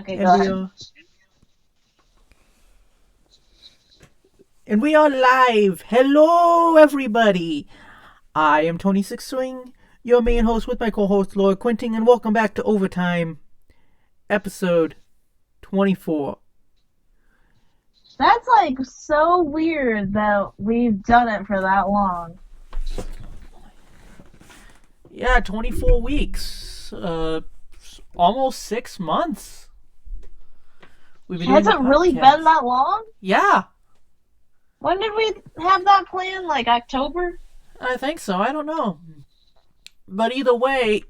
Okay, And go we ahead. are and we are live. Hello everybody. I am Tony Six Swing, your main host with my co-host Laura Quinting, and welcome back to Overtime, episode 24. That's like so weird that we've done it for that long. Yeah, 24 weeks. Almost 6 months. We've been doing Has the it really been podcast. that long? Yeah, When did we have that plan? Like October? I think so. I don't know. But either way,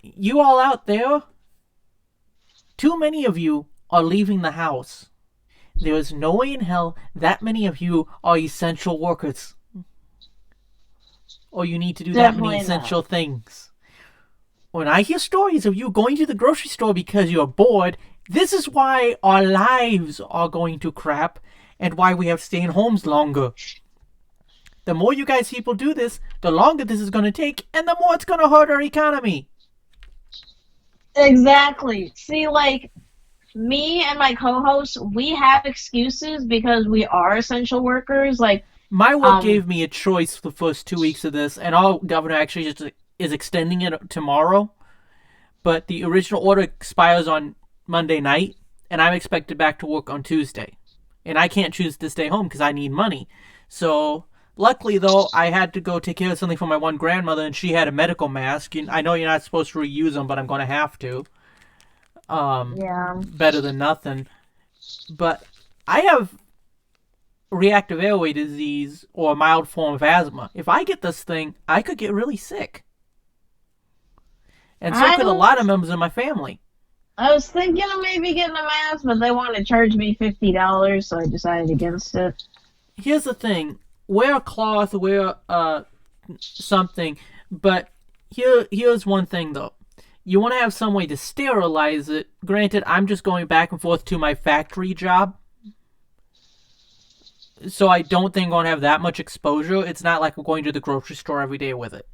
you all out there, too many of you are leaving the house. There is no way in hell that many of you are essential workers. Or you need to do that many Definitely not. essential things. When I hear stories of you going to the grocery store because you're bored, this is why our lives are going to crap and why we have staying homes longer. The more you guys people do this, the longer this is going to take and the more it's going to hurt our economy. Exactly. See, like me and my co-host, we have excuses because we are essential workers. My work Um, gave me a choice for the first 2 weeks of this, and our governor actually just is extending it tomorrow. But the original order expires on Monday night, and I'm expected back to work on Tuesday. And I can't choose to stay home because I need money. So, luckily, though, I had to go take care of something for my one grandmother, and she had a medical mask. I know you're not supposed to reuse them, but I'm going to have to. yeah. Better than nothing. But I have reactive airway disease or a mild form of asthma. If I get this thing, I could get really sick. And so I could a lot of was members of my family. I was thinking of maybe getting a mask, but they wanted to charge me $50, so I decided against it. Here's the thing: wear a cloth, wear something. But here's one thing though: you want to have some way to sterilize it. Granted, I'm just going back and forth to my factory job, so I don't think I'm going to have that much exposure. It's not like I'm going to the grocery store every day with it.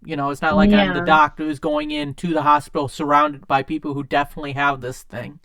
It's not like I'm the Yeah. doctor who's going into the hospital surrounded by people who definitely have this thing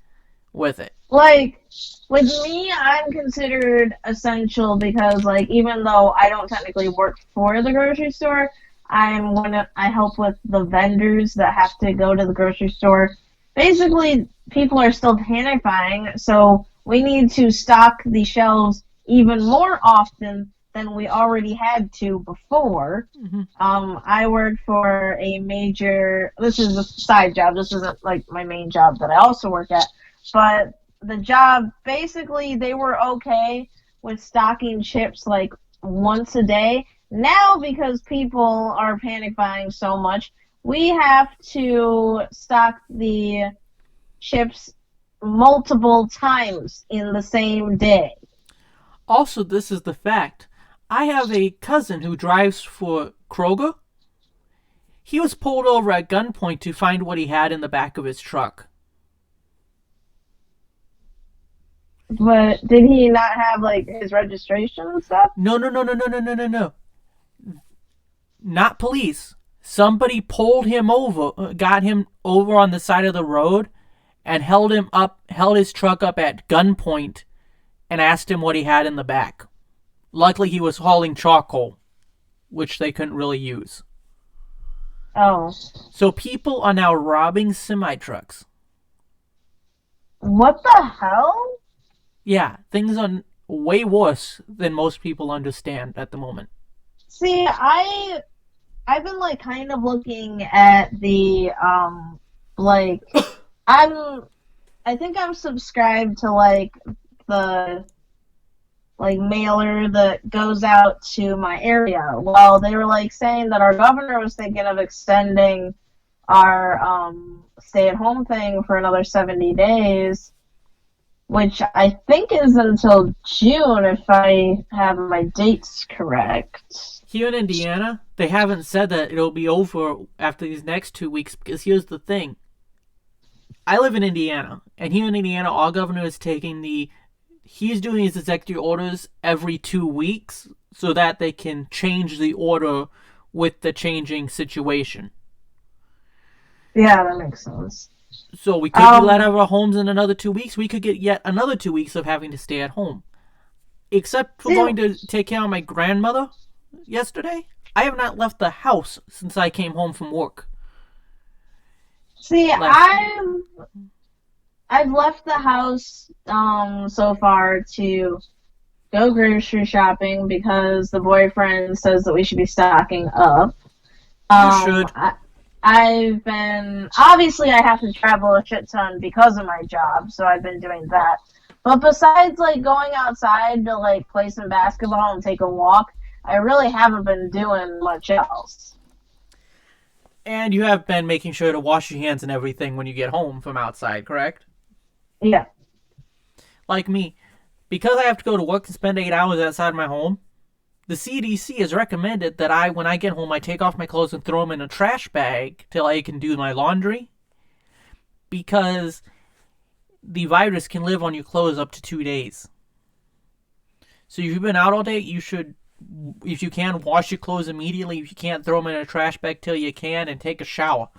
with it. Like, with me, I'm considered essential because, like, even though I don't technically work for the grocery store, I help with the vendors that have to go to the grocery store. Basically, people are still panic buying, so we need to stock the shelves even more often than we already had to before. Mm-hmm. I work for a major, this is a side job, this isn't like my main job that I also work at, but the job, basically, they were okay with stocking chips like once a day. Now, because people are panic buying so much, we have to stock the chips multiple times in the same day. Also, this is the fact. I have a cousin who drives for Kroger. He was pulled over at gunpoint to find what he had in the back of his truck. But did he not have like his registration and stuff? No, no, no, no, no, no, no, no, no. Not police. Somebody pulled him over, got him over on the side of the road, and held his truck up at gunpoint, and asked him what he had in the back. Luckily, he was hauling charcoal, which they couldn't really use. Oh, So people are now robbing semi trucks. what the hell? Yeah, things are way worse than most people understand at the moment. See, I've been like kind of looking at the like I'm I think I'm subscribed to like the like mailer that goes out to my area. Well, they were like saying that our governor was thinking of extending our stay at home thing for another 70 days, which I think is until June if I have my dates correct. Here in Indiana, they haven't said that it'll be over after these next 2 weeks because here's the thing. I live in Indiana, and here in Indiana, our governor is taking he's doing his executive orders every 2 weeks so that they can change the order with the changing situation. Yeah, that makes sense. So we could be let Um, out of our homes in another 2 weeks. We could get yet another 2 weeks of having to stay at home. Except for see, going to take care of my grandmother yesterday, I have not left the house since I came home from work see, last. I've left the house so far to go grocery shopping because the boyfriend says that we should be stocking up. You Um, should. I, I've been obviously I have to travel a shit ton because of my job, so I've been doing that. But besides like going outside to like play some basketball and take a walk, I really haven't been doing much else. And you have been making sure to wash your hands and everything when you get home from outside, correct? Yeah. Like me. Because I have to go to work and spend 8 hours outside my home, the CDC has recommended that when I get home, I take off my clothes and throw them in a trash bag till I can do my laundry. Because the virus can live on your clothes up to 2 days. So if you've been out all day, you should, if you can, wash your clothes immediately. If you can't, throw them in a trash bag till you can and take a shower.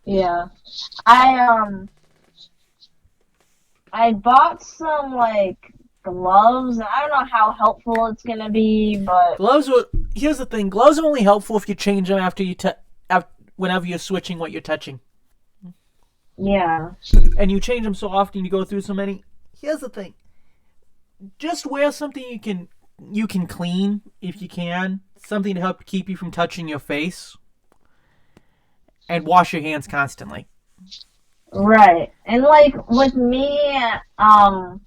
Yeah. I I bought some like gloves. I don't know how helpful it's gonna be, but Gloves are, here's the thing, gloves are only helpful if you change them after whenever you're switching what you're touching. yeah. And you change them so often, you go through so many. Here's the thing. Just wear something you can clean if you can. Something to help keep you from touching your face. And wash your hands constantly. Right. And like with me, um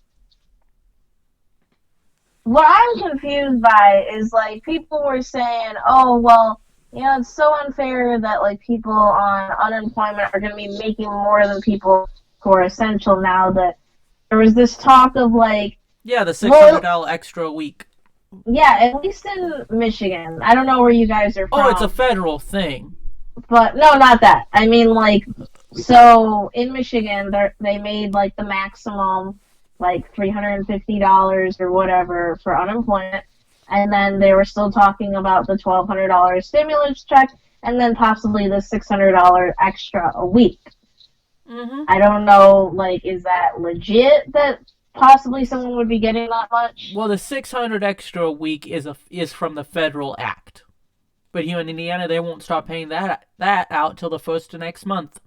what I'm confused by is like people were saying, "Oh, well, it's so unfair that like people on unemployment are going to be making more than people who are essential now." That there was this talk of like, Yeah, the well, $600 extra a week. yeah, at least in Michigan. I don't know where you guys are Oh, it's a from, federal thing. but no, not that. I mean, like, so in Michigan, they made like the maximum, like $350 or whatever for unemployment, and then they were still talking about the $1,200 stimulus check, and then possibly the $600 extra a week. Mm-hmm. I don't know, like, is that legit that possibly someone would be getting that much? Well, the 600 extra a week is from the federal act. But here in Indiana, they won't start paying that out till the first of next month.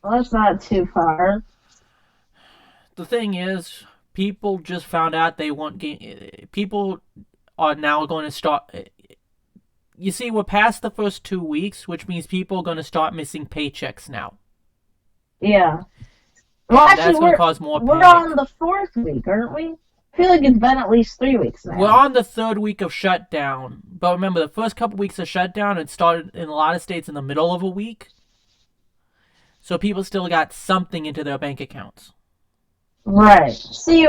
Well, that's not too far. The thing is, people just found out they want people are now going to start. You see, we're past the first 2 weeks, which means people are going to start missing paychecks now, Yeah. Well, and actually, that's going to cause more we're on panic. the fourth week, aren't we? I feel like it's been at least 3 weeks We're now. on the third week of shutdown, but remember, the first couple weeks of shutdown, it started in a lot of states in the middle of a week, so people still got something into their bank accounts. Right. See,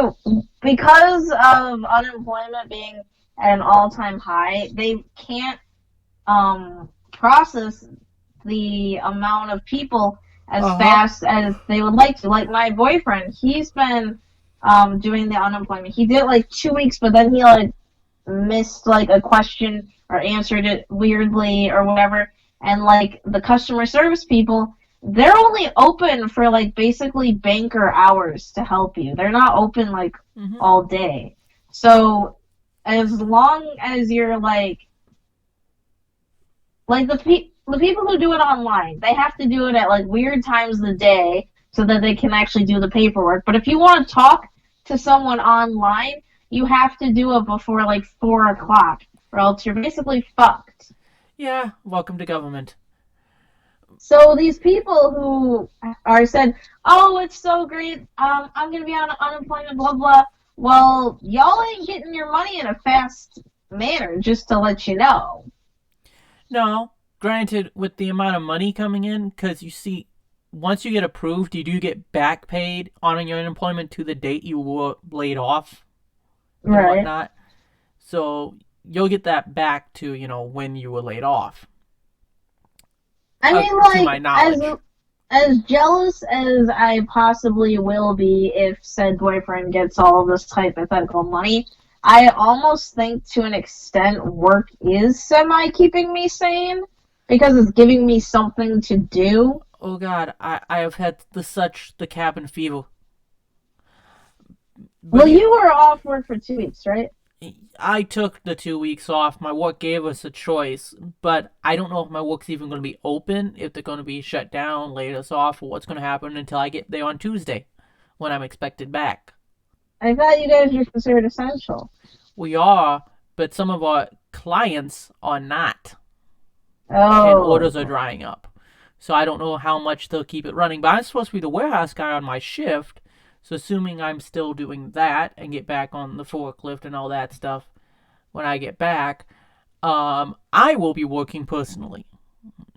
because of unemployment being at an all-time high, they can't process the amount of people as Uh huh. fast as they would like to. Like my boyfriend, he's been doing the unemployment. He did it like 2 weeks, but then he like missed like a question or answered it weirdly or whatever. And like the customer service people, they're only open for like basically banker hours to help you. They're not open like Mm-hmm. all day. So as long as you're like the people who do it online, they have to do it at like weird times of the day so that they can actually do the paperwork. But if you want to talk to someone online, you have to do it before like 4 o'clock, or else you're basically fucked. Yeah, welcome to government. So these people who are said, "Oh, it's so great. I'm gonna be on unemployment, blah blah." Well, y'all ain't getting your money in a fast manner. Just to let you know. No, granted, with the amount of money coming in, because you see, once you get approved, you do get back paid on your unemployment to the date you were laid off and Right. whatnot. So you'll get that back to, when you were laid off, I mean, to like my knowledge. as jealous as I possibly will be if said boyfriend gets all of this hypothetical money, I almost think to an extent work is semi keeping me sane because it's giving me something to do. Oh God, I have had the cabin fever. But Well, you were off work for 2 weeks, right? I took the 2 weeks off. My work gave us a choice, but I don't know if my work's even going to be open, if they're going to be shut down, laid us off, or what's going to happen until I get there on Tuesday, when I'm expected back. I thought you guys were considered essential. We are, but some of our clients are not, and Oh, orders are drying up. So I don't know how much they'll keep it running. But I'm supposed to be the warehouse guy on my shift, so assuming I'm still doing that and get back on the forklift and all that stuff when I get back, I will be working personally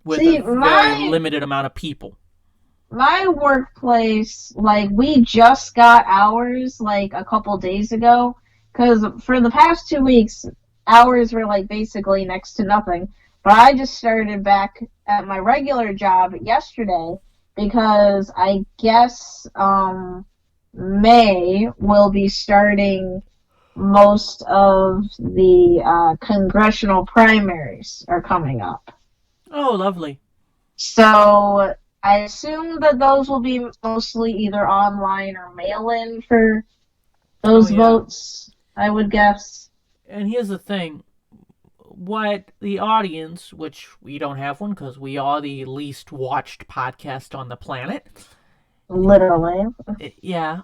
with a see, very my limited amount of people. my workplace, like we just got hours like a couple days ago, because for the past 2 weeks, hours were like basically next to nothing. But I just started back at my regular job yesterday because I guess May will be starting most of the congressional primaries are coming up. Oh, lovely. So I assume that those will be mostly either online or mail in for Oh, those yeah. votes, I would guess. And here's the thing, what the audience, which we don't have one because we are the least watched podcast on the planet. Literally. Yeah,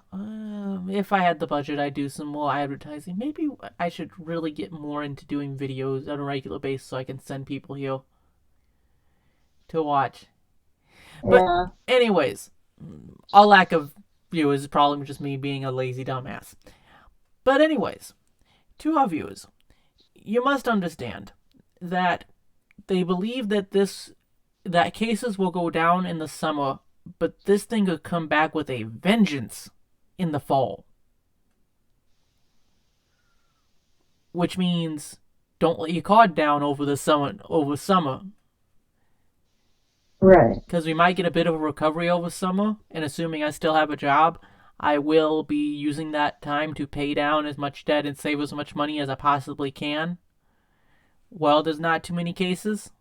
if I had the budget, I'd do some more advertising. Maybe I should really get more into doing videos on a regular basis so I can send people here to watch. But, Yeah. anyways, our lack of viewers is probably just me being a lazy dumbass. But, anyways, to our viewers, you must understand that they believe that cases will go down in the summer, but this thing could come back with a vengeance in the fall. Which means don't let your card down over summer Right. because we might get a bit of a recovery over summer, and assuming I still have a job, I will be using that time to pay down as much debt and save as much money as I possibly can. Well, there's not too many cases,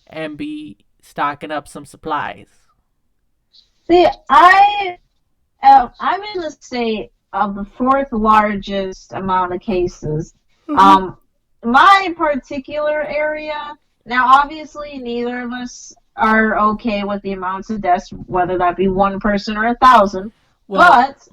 and be stocking up some supplies. See, I'm in the state of the fourth largest amount of cases. Mm-hmm. Um, my particular area, now obviously neither of us are okay with the amounts of deaths, whether that be one person or 1,000, Well, but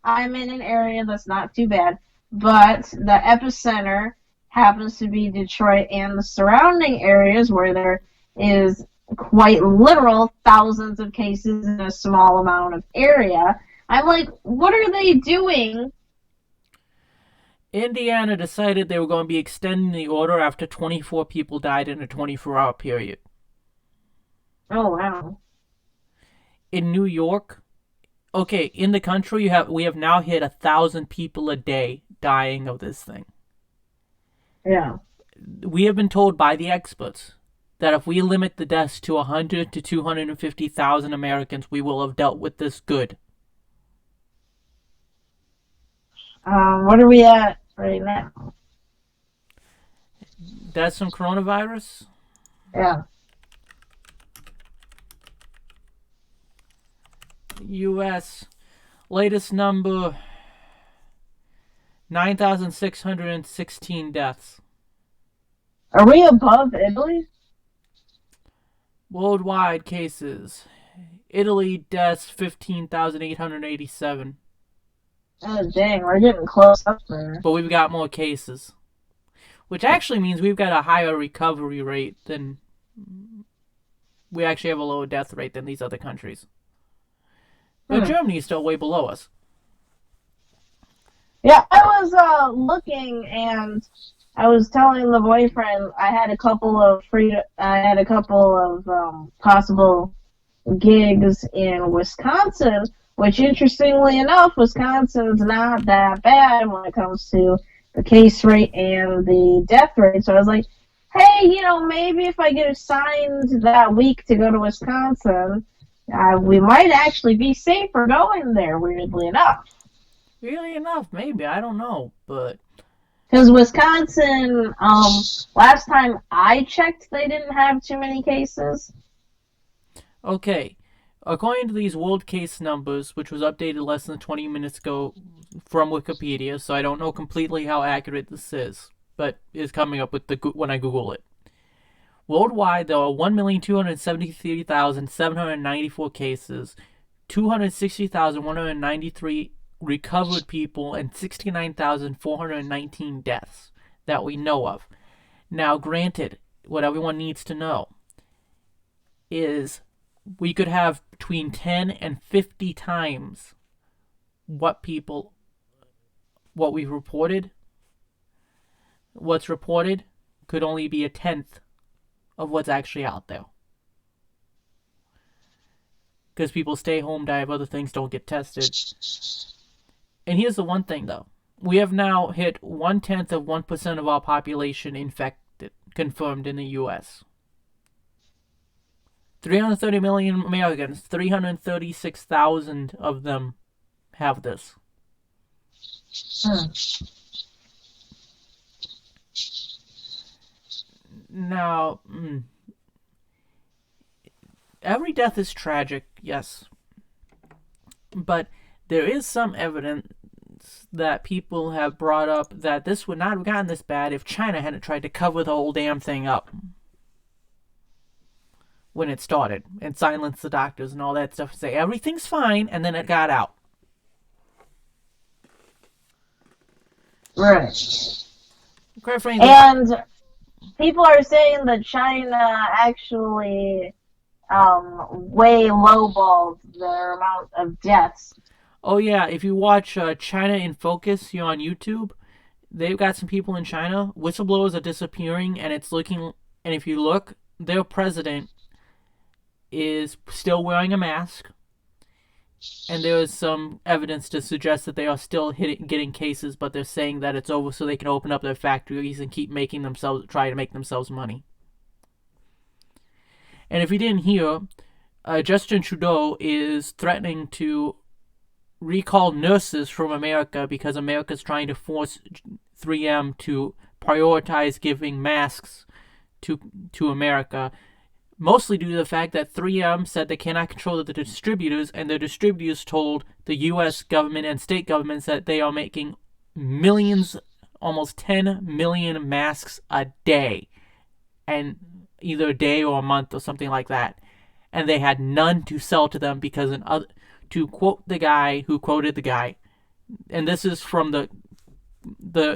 I'm in an area that's not too bad. But the epicenter happens to be Detroit and the surrounding areas where there is quite literal thousands of cases in a small amount of area. I'm like, what are they doing? Indiana decided they were going to be extending the order after 24 people died in a 24-hour period. Oh wow. In New York, okay, in the country, we have now hit 1,000 people a day dying of this thing. Yeah. We have been told by the experts that if we limit the deaths to 100 to 250,000 Americans, we will have dealt with this good. What are we at right now? Deaths from coronavirus? Yeah. U.S. latest number 9,616 deaths. Are we above Italy? Worldwide cases. Italy deaths 15,887. Oh dang, we're getting close up there. But we've got more cases. Which actually means we've got a higher recovery rate than. We actually have a lower death rate than these other countries. But Hmm. Germany is still way below us. Yeah, I was looking and I was telling the boyfriend I had a couple of possible gigs in Wisconsin, which interestingly enough, Wisconsin's not that bad when it comes to the case rate and the death rate. So I was like, hey, maybe if I get assigned that week to go to Wisconsin, we might actually be safer going there, weirdly enough. Really enough, maybe. I don't know. But Because Wisconsin, last time I checked, they didn't have too many cases. Okay. According to these world case numbers, which was updated less than 20 minutes ago from Wikipedia, so I don't know completely how accurate this is, but it's coming up with the when I Google it. Worldwide, there are 1,273,794 cases, 260,193 recovered people, and 69,419 deaths that we know of. Now, granted, what everyone needs to know is we could have between 10 and 50 times what we've reported. What's reported could only be a tenth of what's actually out there. Because people stay home, die of other things, don't get tested. And here's the one thing, though. We have now hit 1/10 of 1% of our population infected, confirmed in the U.S. 330 million Americans, 336,000 of them have this. Hmm. Now, every death is tragic, yes. But there is some evidence that people have brought up that this would not have gotten this bad if China hadn't tried to cover the whole damn thing up when it started and silence the doctors and all that stuff and say everything's fine, and then it got out. Right. Quite frankly, And people are saying that China actually way lowballed their amount of deaths. oh yeah, if you watch China in Focus here on YouTube, they've got some people in China. Whistleblowers are disappearing, and it's looking. And if you look, their president is still wearing a mask, and there is some evidence to suggest that they are still getting cases, but they're saying that it's over so they can open up their factories and keep try to make themselves money. And if you didn't hear, Justin Trudeau is threatening to recall nurses from America because America's trying to force 3M to prioritize giving masks to America, mostly due to the fact that 3M said they cannot control the distributors, and the distributors told the U.S. government and state governments that they are making millions, almost 10 million masks a day, and either a day or a month or something like that, and they had none to sell to them because to quote the guy who quoted the guy, and this is from the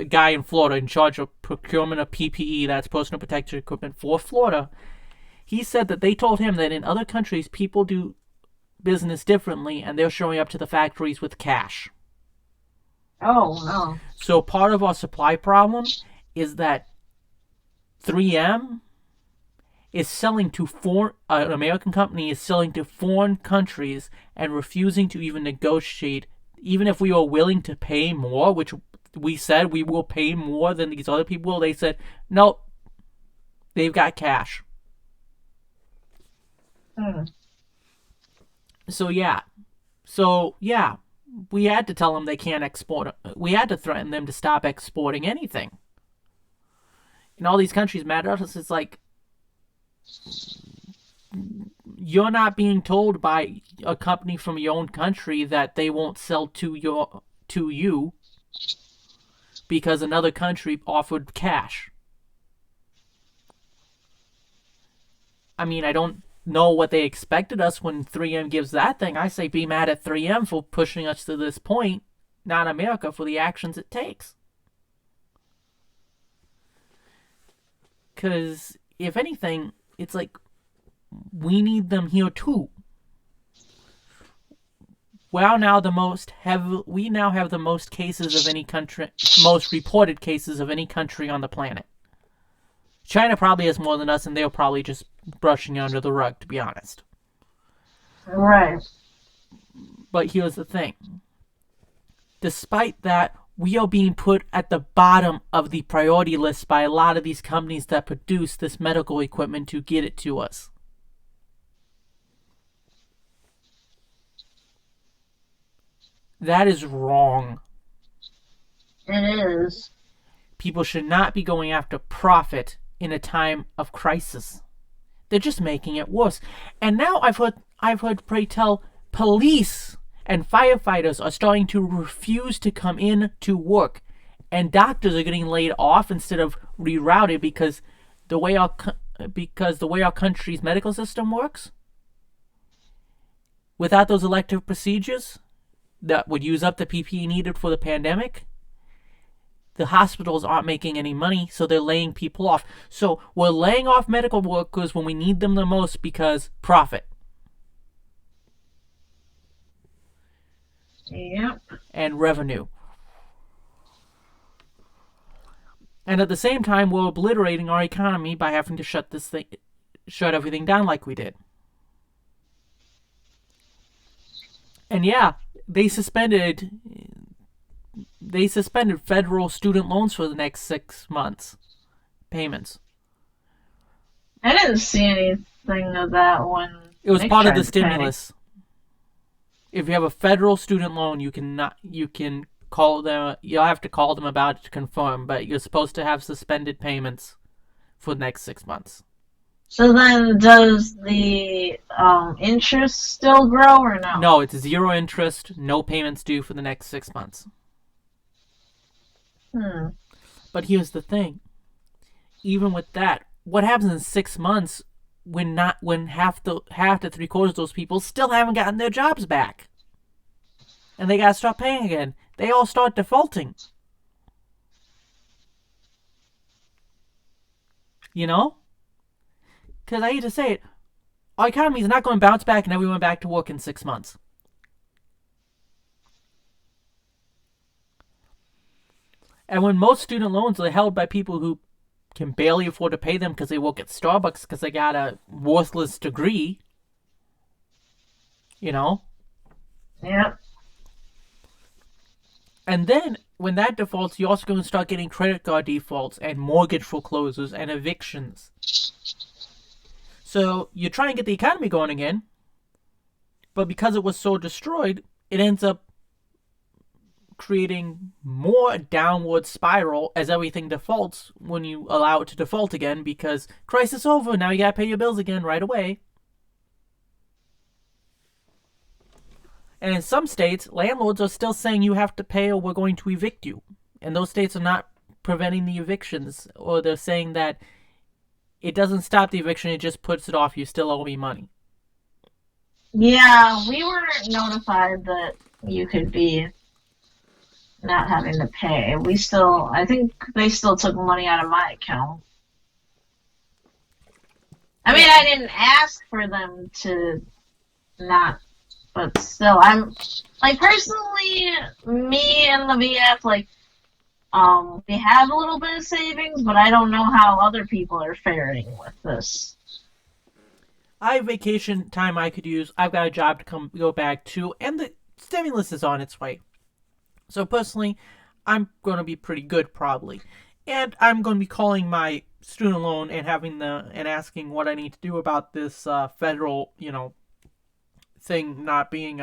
guy in Florida in charge of procurement of PPE, that's personal protective equipment for Florida. He said that they told him that in other countries people do business differently, and they're showing up to the factories with cash. Oh no. So part of our supply problem is that 3M is selling to an American company is selling to foreign countries and refusing to even negotiate, even if we were willing to pay more, which we said we will pay more than these other people. They said, nope, they've got cash. Hmm. So yeah, we had to tell them they can't export. We had to threaten them to stop exporting anything. And all these countries mad at us. It's like, you're not being told by a company from your own country that they won't sell to you because another country offered cash. I mean, I don't know what they expected us when 3M gives that thing. I say be mad at 3M for pushing us to this point, not America for the actions it takes. Because if anything, it's like we need them here too. We now have the most cases of any country, most reported cases of any country on the planet. China probably has more than us, and they're probably just brushing it under the rug, to be honest. Right. But here's the thing. Despite that, we are being put at the bottom of the priority list by a lot of these companies that produce this medical equipment to get it to us. That is wrong. It is. People should not be going after profit in a time of crisis. They're just making it worse. And now I've heard pray tell police and firefighters are starting to refuse to come in to work, and doctors are getting laid off instead of rerouted the way our because the way our country's medical system works, without those elective procedures that would use up the PPE needed for the pandemic, the hospitals aren't making any money, so they're laying people off. So we're laying off medical workers when we need them the most because profit. Yep. And revenue. And at the same time, we're obliterating our economy by having to shut everything down like we did. And yeah, they suspended federal student loans for the next 6 months payments. I didn't see anything of that when It was Nick part of tried the to pay. stimulus. If you have a federal student loan, you can call them. You'll have to call them about it to confirm, but you're supposed to have suspended payments for the next 6 months. So then, does the interest still grow or no? No, it's zero interest, no payments due for the next 6 months. But here's the thing. Even with that, what happens in 6 months when half to 3/4 of those people still haven't gotten their jobs back, and they gotta start paying again? They all start defaulting. You know? Because I hate to say it, our economy is not going to bounce back and everyone back to work in 6 months. And when most student loans are held by people who can barely afford to pay them because they work at Starbucks because they got a worthless degree, you know? Yep. And then when that defaults, you're also going to start getting credit card defaults and mortgage foreclosures and evictions. So you try and get the economy going again, but because it was so destroyed, it ends up creating more downward spiral as everything defaults when you allow it to default again, because crisis over, now you gotta pay your bills again right away. And in some states, landlords are still saying you have to pay or we're going to evict you. And those states are not preventing the evictions, or they're saying that it doesn't stop the eviction, it just puts it off. You still owe me money. Yeah, we were notified that you could be not having to pay. I think they still took money out of my account. I mean, I didn't ask for them to not, but still, I'm, like, personally, me and the VF, like, we have a little bit of savings, but I don't know how other people are faring with this. I have vacation time I could use. I've got a job to go back to, and the stimulus is on its way. So personally, I'm going to be pretty good probably. And I'm going to be calling my student loan and asking what I need to do about this federal, thing not being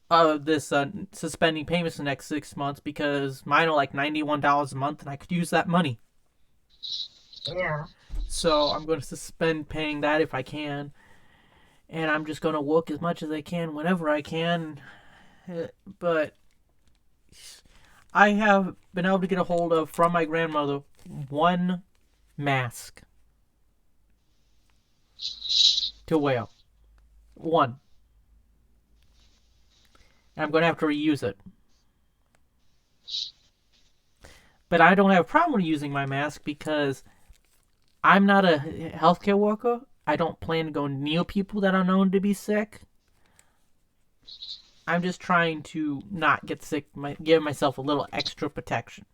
suspending payments the next 6 months, because mine are like $91 a month and I could use that money. Yeah. So I'm going to suspend paying that if I can. And I'm just going to work as much as I can whenever I can. But I have been able to get a hold of, from my grandmother, one mask to wear. One. And I'm going to have to reuse it. But I don't have a problem with using my mask because I'm not a healthcare worker. I don't plan to go near people that are known to be sick. I'm just trying to not get sick, give myself a little extra protection.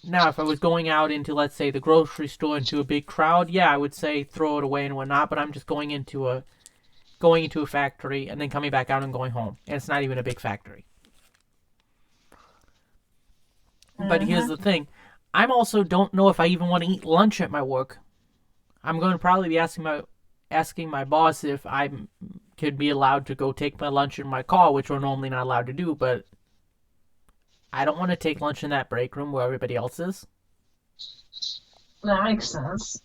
Now, if I was going out into, let's say, the grocery store, into a big crowd, yeah, I would say throw it away and whatnot, but I'm just going into a factory and then coming back out and going home. And it's not even a big factory. But here's the thing. I'm also don't know if I even want to eat lunch at my work. I'm going to probably be asking my boss if I could be allowed to go take my lunch in my car, which we're normally not allowed to do, but I don't want to take lunch in that break room where everybody else is. That makes sense.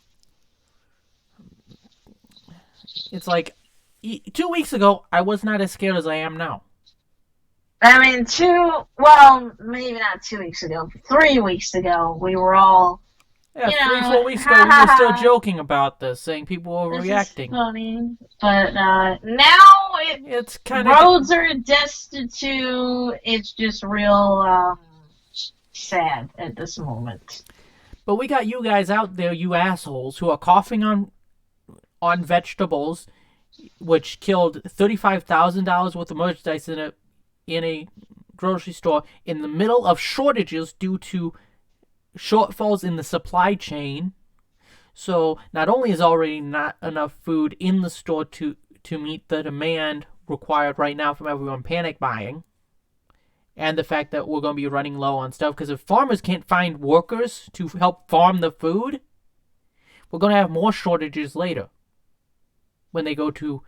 It's like 2 weeks ago, I was not as scared as I am now. I mean, well, maybe not 2 weeks ago, 3 weeks ago, we were all, Yeah, three, ha 4 weeks ago, ha we were still ha, joking about this, saying people were this is overreacting. funny. But now It's kind of. roads are destitute. It's just real sad at this moment. But we got you guys out there, you assholes, who are coughing on vegetables, which killed $35,000 worth of merchandise in a grocery store in the middle of shortages due to shortfalls in the supply chain. So not only is already not enough food in the store to meet the demand required right now from everyone panic buying, and the fact that we're going to be running low on stuff because if farmers can't find workers to help farm the food, we're going to have more shortages later when they go to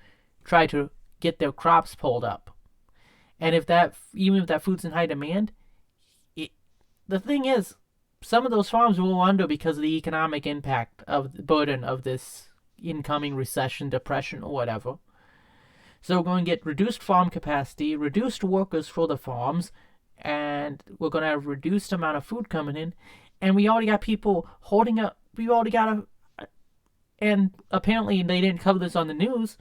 try to get their crops pulled up. And even if that food's in high demand, it, the thing is, some of those farms will go under because of the economic impact of the burden of this incoming recession, depression, or whatever. So we're going to get reduced farm capacity, reduced workers for the farms, and we're going to have reduced amount of food coming in. And we already got people holding up. We already got and apparently they didn't cover this on the news,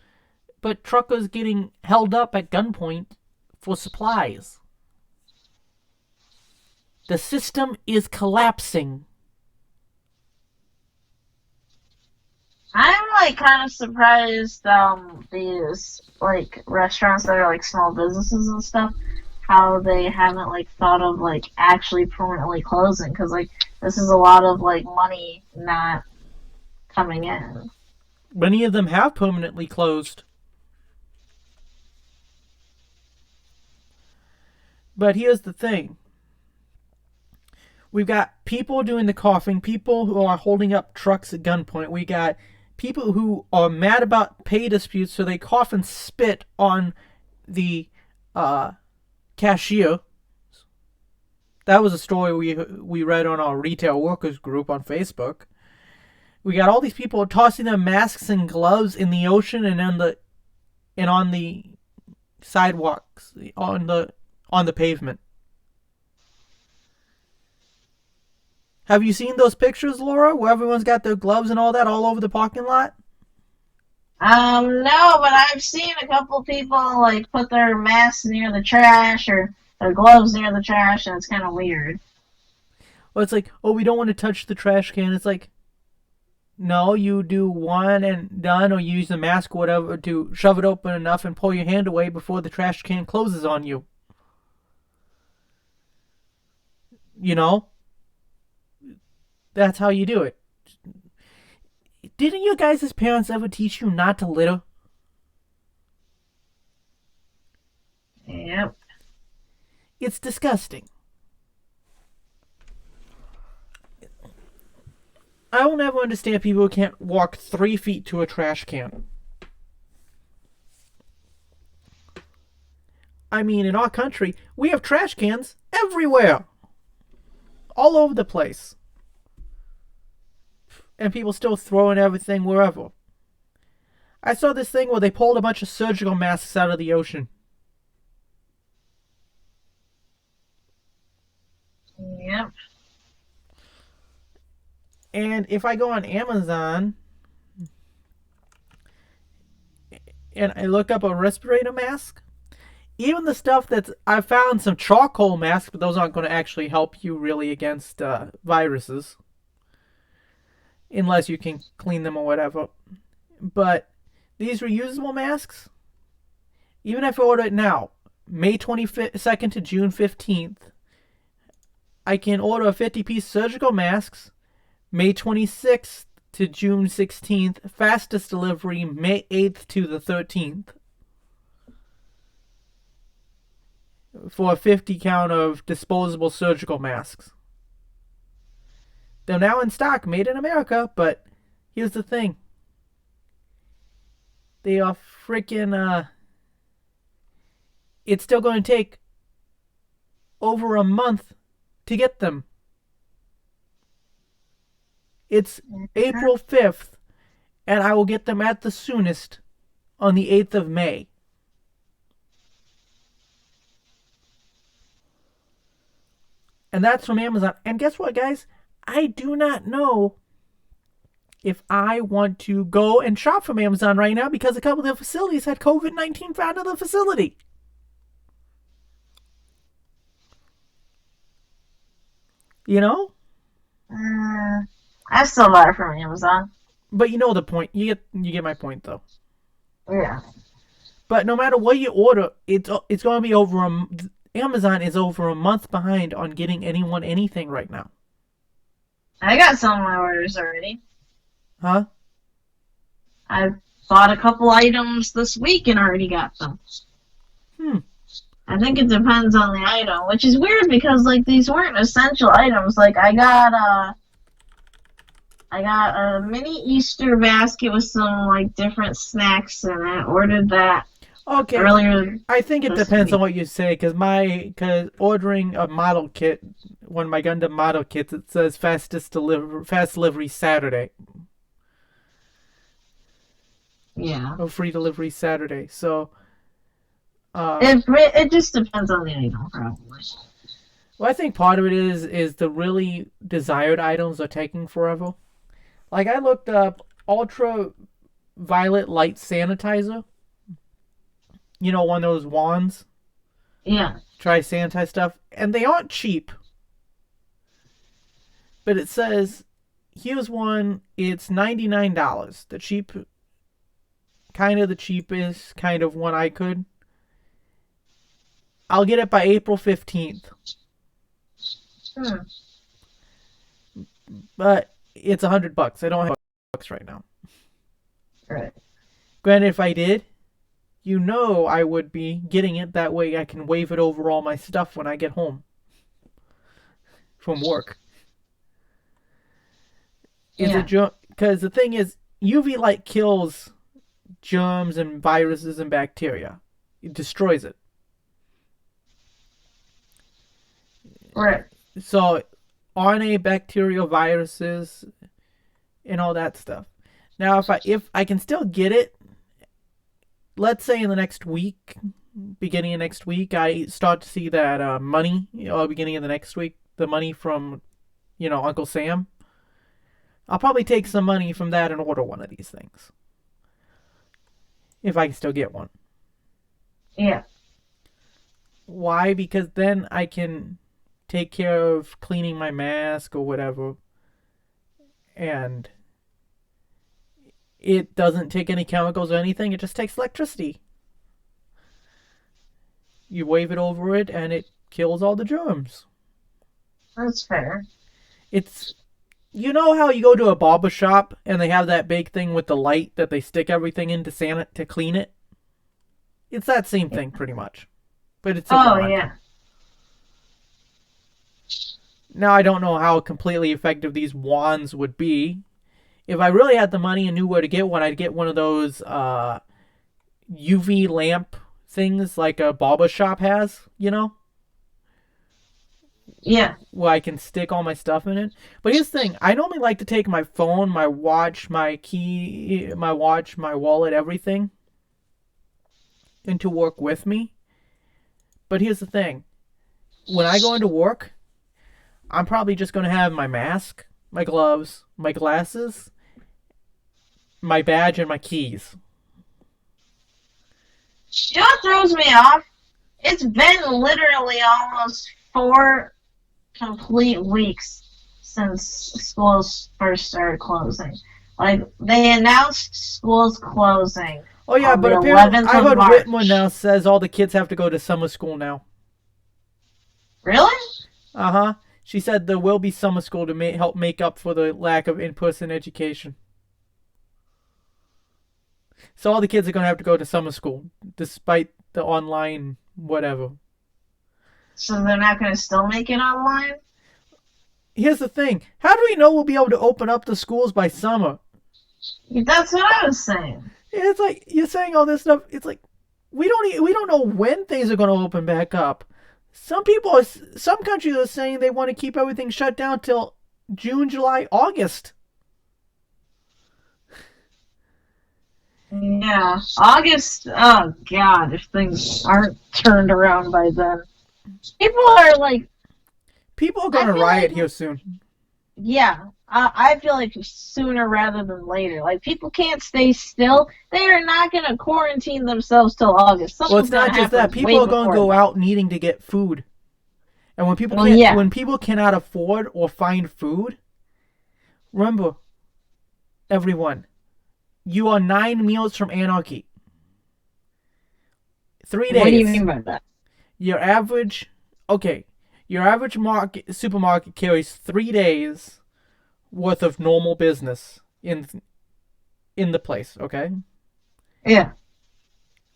but truckers getting held up at gunpoint for supplies. The system is collapsing. I'm like kind of surprised these like restaurants that are like small businesses and stuff how they haven't like thought of like actually permanently closing because like this is a lot of like money not coming in. Many of them have permanently closed. But here's the thing. We've got people doing the coughing, people who are holding up trucks at gunpoint. We got people who are mad about pay disputes, so they cough and spit on the cashier. That was a story we read on our retail workers group on Facebook. We got all these people tossing their masks and gloves in the ocean and on the sidewalks on the pavement. Have you seen those pictures, Laura, where everyone's got their gloves and all that all over the parking lot? No, but I've seen a couple people like put their masks near the trash or their gloves near the trash, and it's kind of weird. Well, it's like, oh, we don't want to touch the trash can. It's like, no, you do one and done, or you use the mask or whatever to shove it open enough and pull your hand away before the trash can closes on you. You know? That's how you do it. Didn't your guys' parents ever teach you not to litter? Yep. It's disgusting. I will never understand people who can't walk 3 feet to a trash can. I mean, in our country, we have trash cans everywhere. All over the place. And people still throwing everything wherever. I saw this thing where they pulled a bunch of surgical masks out of the ocean. Yep. And if I go on Amazon and I look up a respirator mask, even the stuff that's I found some charcoal masks, but those aren't going to actually help you really against viruses, unless you can clean them or whatever. But these reusable masks, even if I order it now, May 22nd to June 15th, I can order a 50-piece surgical masks. May 26th to June 16th, fastest delivery May 8th to the 13th. For a 50 count of disposable surgical masks. They're now in stock, made in America, but here's the thing. They are freaking, it's still going to take over a month to get them. It's April 5th, and I will get them at the soonest on the 8th of May. And that's from Amazon. And guess what, guys? I do not know if I want to go and shop from Amazon right now because a couple of the facilities had COVID-19 found in the facility. You know? I still buy it from Amazon. But you know the point. You get my point though. Yeah. But no matter what you order, it's going to be over Amazon is over a month behind on getting anyone anything right now. I got some of my orders already. Huh? I bought a couple items this week and already got them. Hmm. I think it depends on the item, which is weird because like these weren't essential items. Like I got a mini Easter basket with some like different snacks in it. Ordered that Okay. earlier I think it this depends week. on what you say, because ordering a model kit, one of my Gundam model kits, it says fast delivery Saturday Yeah. or free delivery Saturday. So, It just depends on the item, probably. well, I think part of it is the really desired items are taking forever. Like I looked up ultraviolet light sanitizer. You know, one of those wands. Yeah. Try sanitize stuff, and they aren't cheap. But it says here's one. It's $99. The cheapest kind of one I could. I'll get it by April 15th. Hmm. But it's $100. I don't have bucks right now. Right. Granted, if I did, you know I would be getting it. That way I can wave it over all my stuff when I get home from work. Is Yeah. it because the thing is, UV light kills germs and viruses and bacteria. It destroys it. Right. So RNA, bacterial, viruses, and all that stuff. Now, if I can still get it, let's say in the next week, beginning of next week, I start to see that money, beginning of the next week, the money from, Uncle Sam. I'll probably take some money from that and order one of these things. If I can still get one. Yeah. Why? Because then I can take care of cleaning my mask or whatever. And it doesn't take any chemicals or anything. It just takes electricity. You wave it over it and it kills all the germs. That's fair. It's You know how you go to a barber shop and they have that big thing with the light that they stick everything in to clean it? It's that same thing pretty much. But it's a Oh wand. yeah. Now I don't know how completely effective these wands would be. If I really had the money and knew where to get one, I'd get one of those UV lamp things like a barber shop has, Yeah. where I can stick all my stuff in it. But here's the thing: I normally like to take my phone, my watch, my key, my wallet, everything into work with me. But here's the thing: when I go into work, I'm probably just going to have my mask, my gloves, my glasses, my badge, and my keys. You know what throws me off? It's been literally almost 4 complete weeks since schools first started closing. Like, they announced schools closing Oh yeah, on the but apparently 11th I of heard Whitman March. now says all the kids have to go to summer school now. Really? Uh huh. She said there will be summer school to help make up for the lack of in-person education. So all the kids are going to have to go to summer school, despite the online whatever. So they're not going to still make it online? Here's the thing: how do we know we'll be able to open up the schools by summer? That's what I was saying. It's like you're saying all this stuff. It's like we don't know when things are going to open back up. Some countries are saying they want to keep everything shut down till June, July, August. Yeah. August, oh god, if things aren't turned around by then. People are like, People are I gonna feel riot like, here soon. yeah, I feel like sooner rather than later. Like, people can't stay still. They are not going to quarantine themselves till August. Well, Something's it's going not to just that. happen People way are gonna before go then. out needing to get food, and Well, yeah, when people cannot afford or find food, remember, everyone, you are 9 meals from anarchy. Three what do you days. mean by that? Your average, okay, your average supermarket carries 3 days worth of normal business in the place. Okay, Yeah,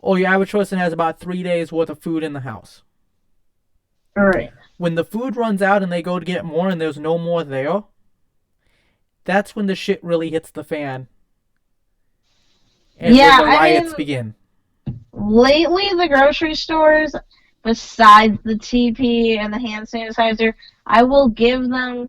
or your average person has about 3 days worth of food in the house. right. When the food runs out and they go to get more and there's no more there, that's when the shit really hits the fan and when Yeah, the I riots mean, begin. lately the grocery stores, besides the TP and the hand sanitizer, I will give them,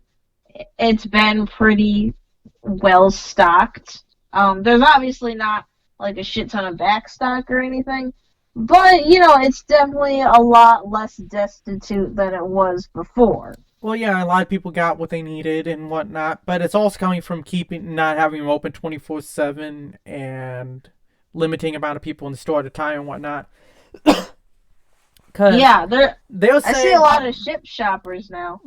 it's been pretty well stocked. There's obviously not like a shit ton of back stock or anything, but it's definitely a lot less destitute than it was before. Well, yeah, a lot of people got what they needed and whatnot, but it's also coming from keeping not having them open 24/7 and limiting amount of people in the store at a time and whatnot. Because Yeah, there. they're I see a lot saying, of ship shoppers now.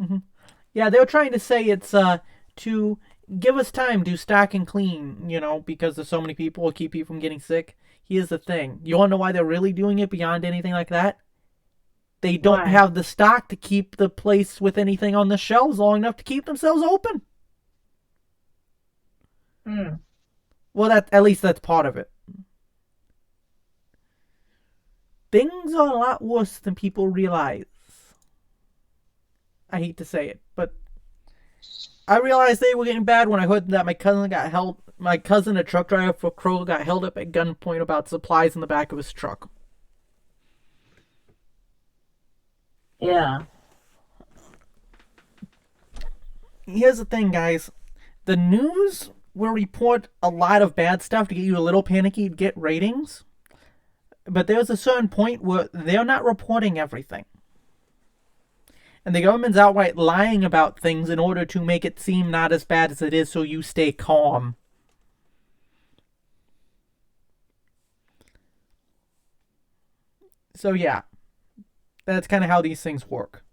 yeah, they're trying to say it's to give us time to stock and clean, because there's so many people to keep you from getting sick. Here's the thing: you want to know why they're really doing it beyond anything like that? They don't Why? have the stock to keep the place with anything on the shelves long enough to keep themselves open. Hmm. Well, that at least that's part of it. Things are a lot worse than people realize. I hate to say it, but I realized they were getting bad when I heard that my cousin got held. My cousin, a truck driver for Kroll, got held up at gunpoint about supplies in the back of his truck. Yeah. Here's the thing, guys. The news will report a lot of bad stuff to get you a little panicky to get ratings. But there's a certain point where they're not reporting everything. And the government's outright lying about things in order to make it seem not as bad as it is so you stay calm. So, yeah, that's kind of how these things work.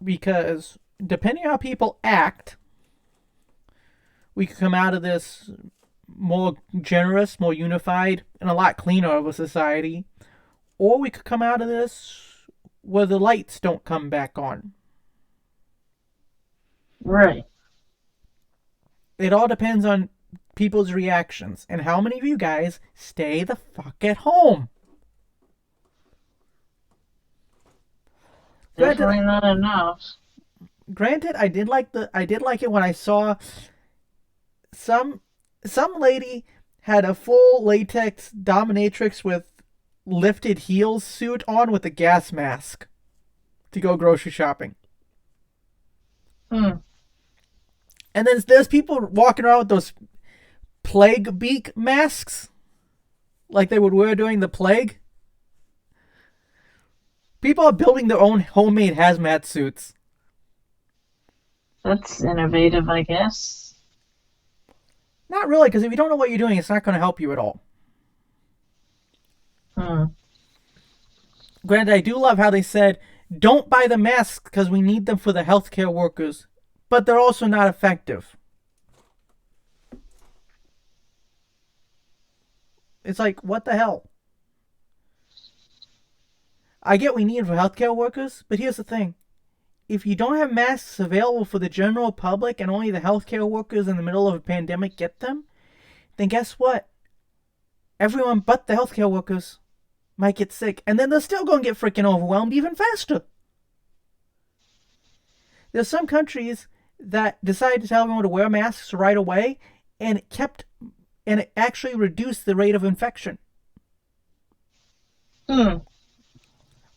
Because depending on how people act, we could come out of this more generous, more unified, and a lot cleaner of a society. Or we could come out of this where the lights don't come back on. Right. It all depends on people's reactions and how many of you guys stay the fuck at home. Granted, Definitely not enough. I did like it when I saw some some lady had a full latex dominatrix with lifted heels suit on with a gas mask to go grocery shopping. Hmm. And then there's people walking around with those plague beak masks like they would wear during the plague. People are building their own homemade hazmat suits. That's innovative, I guess. Not really, because if you don't know what you're doing, it's not going to help you at all. Hmm. Granted, I do love how they said, don't buy the masks because we need them for the healthcare workers, but they're also not effective. It's like, what the hell? I get we need them for healthcare workers, but here's the thing. If you don't have masks available for the general public and only the healthcare workers in the middle of a pandemic get them, then guess what? Everyone but the healthcare workers might get sick, and then they're still going to get freaking overwhelmed even faster. There's some countries that decided to tell everyone to wear masks right away, and it actually reduced the rate of infection. Hmm.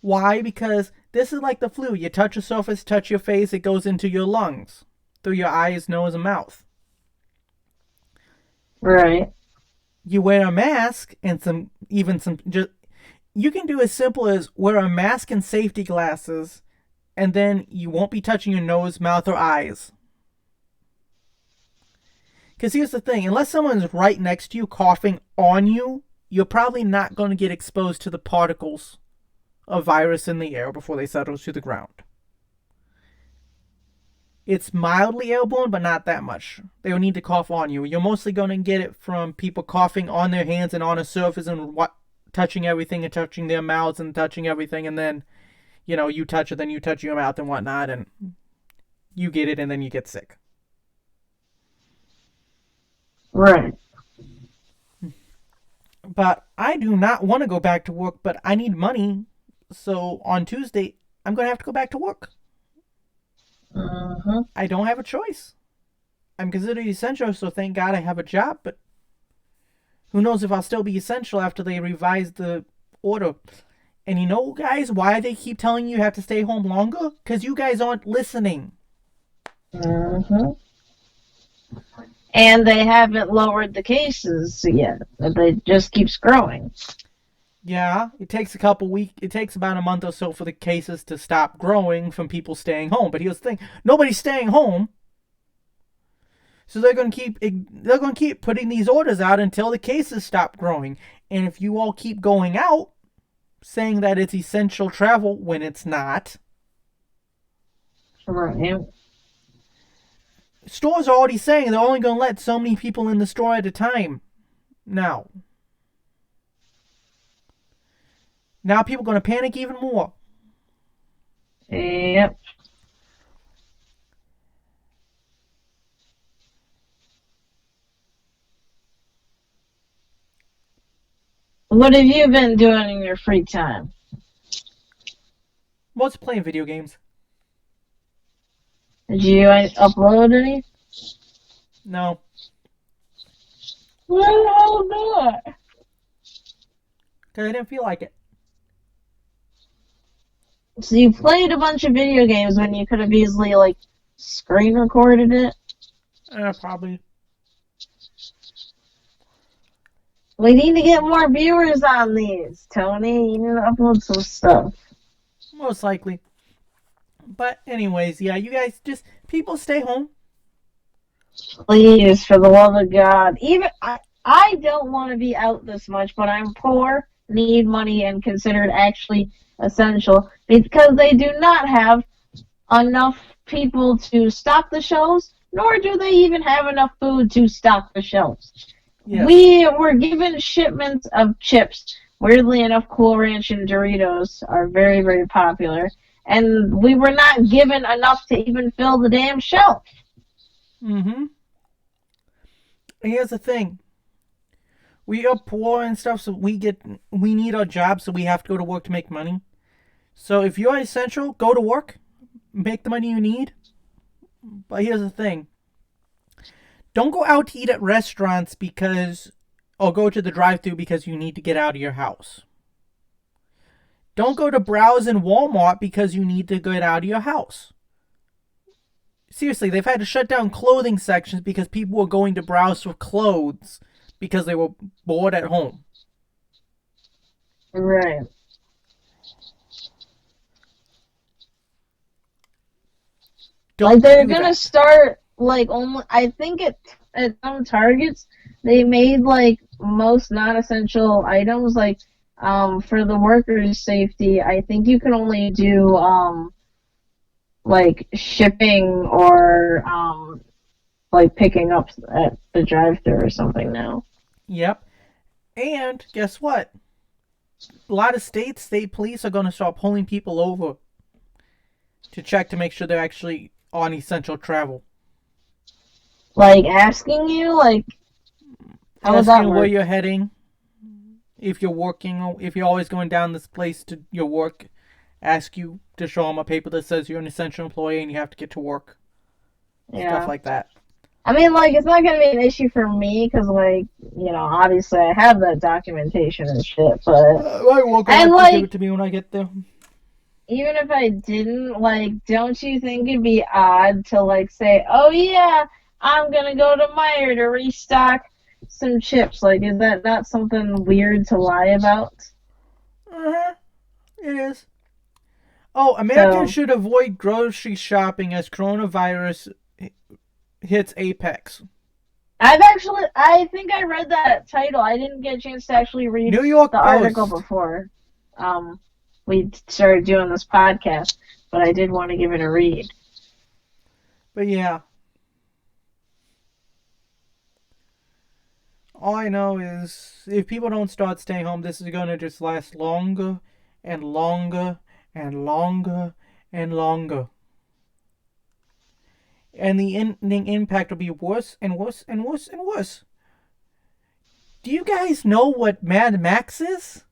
Why? Because this is like the flu. You touch a surface, touch your face, it goes into your lungs, through your eyes, nose, and mouth. Right. You wear a mask and some just you can do as simple as wear a mask and safety glasses, and then you won't be touching your nose, mouth, or eyes. Because here's the thing, unless someone's right next to you coughing on you, you're probably not going to get exposed to the particles of virus in the air before they settle to the ground. It's mildly airborne, but not that much. They will need to cough on you. You're mostly going to get it from people coughing on their hands and on a surface and touching everything and touching their mouths and touching everything, and then, you touch it, then you touch your mouth and whatnot, and you get it, and then you get sick. Right. But I do not want to go back to work, but I need money. So on Tuesday, I'm going to have to go back to work. Uh-huh. I don't have a choice. I'm considered essential, so thank God I have a job, but who knows if I'll still be essential after they revise the order. And you know, guys, why they keep telling you have to stay home longer? Because you guys aren't listening. Uh-huh. And they haven't lowered the cases yet. It just keeps growing. Yeah, it takes a couple weeks. It takes about a month or so for the cases to stop growing from people staying home. But here's the thing: nobody's staying home, so they're going to keep putting these orders out until the cases stop growing. And if you all keep going out saying that it's essential travel when it's not, Right. stores are already saying they're only going to let so many people in the store at a time. Now people are going to panic even more. Yep. What have you been doing in your free time? Most playing video games. Did you upload any? No. Well, not. Because I didn't feel like it. So you played a bunch of video games when you could have easily, like, screen recorded it? Probably. We need to get more viewers on these, Tony. You need to upload some stuff. Most likely. But anyways, yeah, you guys people stay home. Please, for the love of God. I don't want to be out this much, but I'm poor, need money, and considered actually essential because they do not have enough people to stock the shelves, nor do they even have enough food to stock the shelves. Yes. We were given shipments of chips. Weirdly enough, Cool Ranch and Doritos are very, very popular. And we were not given enough to even fill the damn shelf. Mm-hmm. And here's the thing. We are poor and stuff, so we need our job, so we have to go to work to make money. So if you're essential, go to work, make the money you need. But here's the thing. Don't go out to eat at restaurants or go to the drive-thru because you need to get out of your house. Don't go to browse in Walmart because you need to get out of your house. Seriously, they've had to shut down clothing sections because people were going to browse for clothes because they were bored at home. Right. Don't like they're do gonna that. start like only. I think at some Targets they made like most non-essential items like for the workers' safety. I think you can only do like shipping or like picking up at the drive-thru or something now. Yep. And guess what? A lot of state police are going to start pulling people over to check to make sure they're actually on essential travel. Like asking you, like how would that Asking work? where you're heading, if you're working, if you're always going down this place to your work, ask you to show them a paper that says you're an essential employee and you have to get to work. Yeah. Stuff like that. I mean, like, it's not going to be an issue for me because, like, obviously I have that documentation and shit, but... My work will have to give it to me when I get there. Even if I didn't, like, don't you think it'd be odd to, like, say, oh, yeah, I'm going to go to Meijer to restock some chips. Like, is that not something weird to lie about? Uh-huh. It is. Oh, Americans So should avoid grocery shopping as coronavirus hits apex. I think I read that title. I didn't get a chance to actually read New York the article Post. before um, we started doing this podcast, but I did want to give it a read. But yeah, all I know is if people don't start staying home, this is going to just last longer and longer and longer and longer. And the ending impact will be worse and worse and worse and worse. Do you guys know what Mad Max is?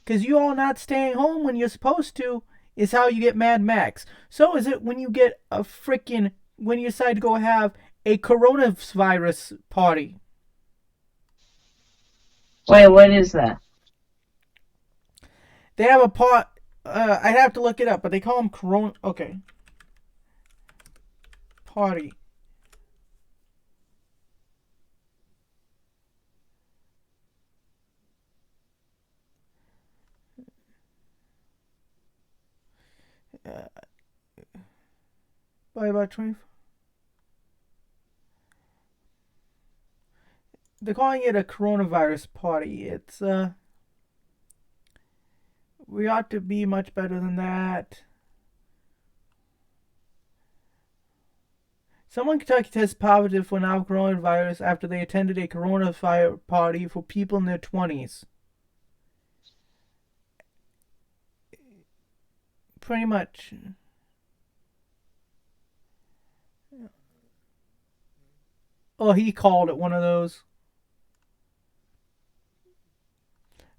Because you all not staying home when you're supposed to is how you get Mad Max. So is it when you get a freaking, when you decide to go have a coronavirus party. Wait, what is that? They have a part, I'd have to look it up, but they call them corona, okay. Party. By about 20. They're calling it a coronavirus party. It's, we ought to be much better than that. Someone in Kentucky tested positive for novel coronavirus after they attended a coronavirus party for people in their 20s. Pretty much. Oh, he called it one of those.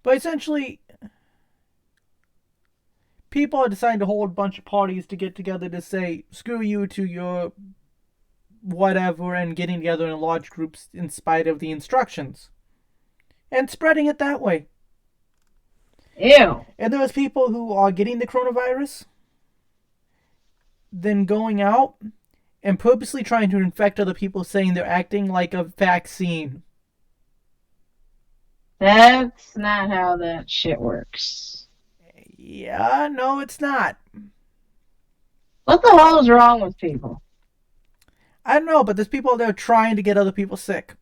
But essentially, people are deciding to hold a bunch of parties to get together to say, screw you to your whatever, and getting together in large groups in spite of the instructions. And spreading it that way. Ew. And there's people who are getting the coronavirus, then going out and purposely trying to infect other people, saying they're acting like a vaccine. That's not how that shit works. Yeah, no, it's not. What the hell is wrong with people? I don't know, but there's people there trying to get other people sick.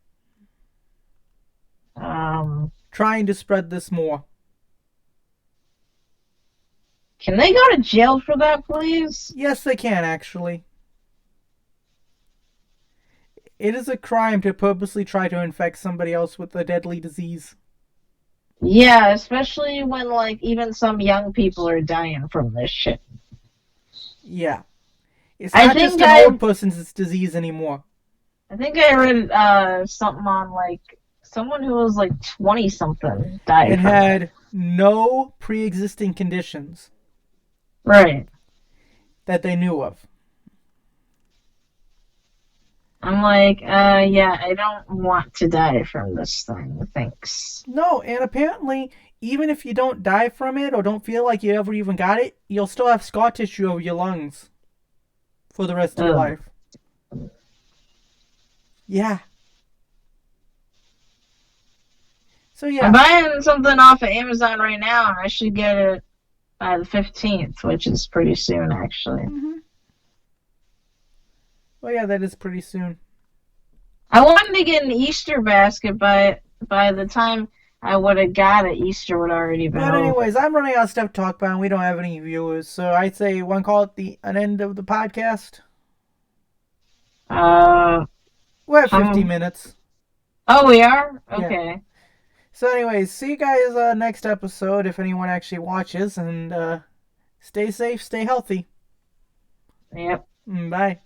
Trying to spread this more. Can they go to jail for that, please? Yes, they can, actually. It is a crime to purposely try to infect somebody else with a deadly disease. Yeah, especially when, like, even some young people are dying from this shit. Yeah. It's I not just think an old person's disease anymore. I think I read something on, like, someone who was, like, 20-something died And from had it. no pre-existing conditions Right. that they knew of. I'm like, yeah, I don't want to die from this thing. Thanks. No, and apparently, even if you don't die from it or don't feel like you ever even got it, you'll still have scar tissue over your lungs for the rest of your Ugh. life. Yeah. So I'm yeah. buying something off of Amazon right now, and I should get it by the 15th, which is pretty soon, actually. Mm-hmm. Well, yeah, that is pretty soon. I wanted to get an Easter basket, but by the time I would have got it, Easter would already been But over. anyways, I'm running out of stuff to talk about, and we don't have any viewers, so I'd say one call it an end of the podcast. Uh, We're at 50 um, minutes. oh, we are? Yeah. Okay. So anyways, see you guys next episode if anyone actually watches, and stay safe, stay healthy. Yep. Bye.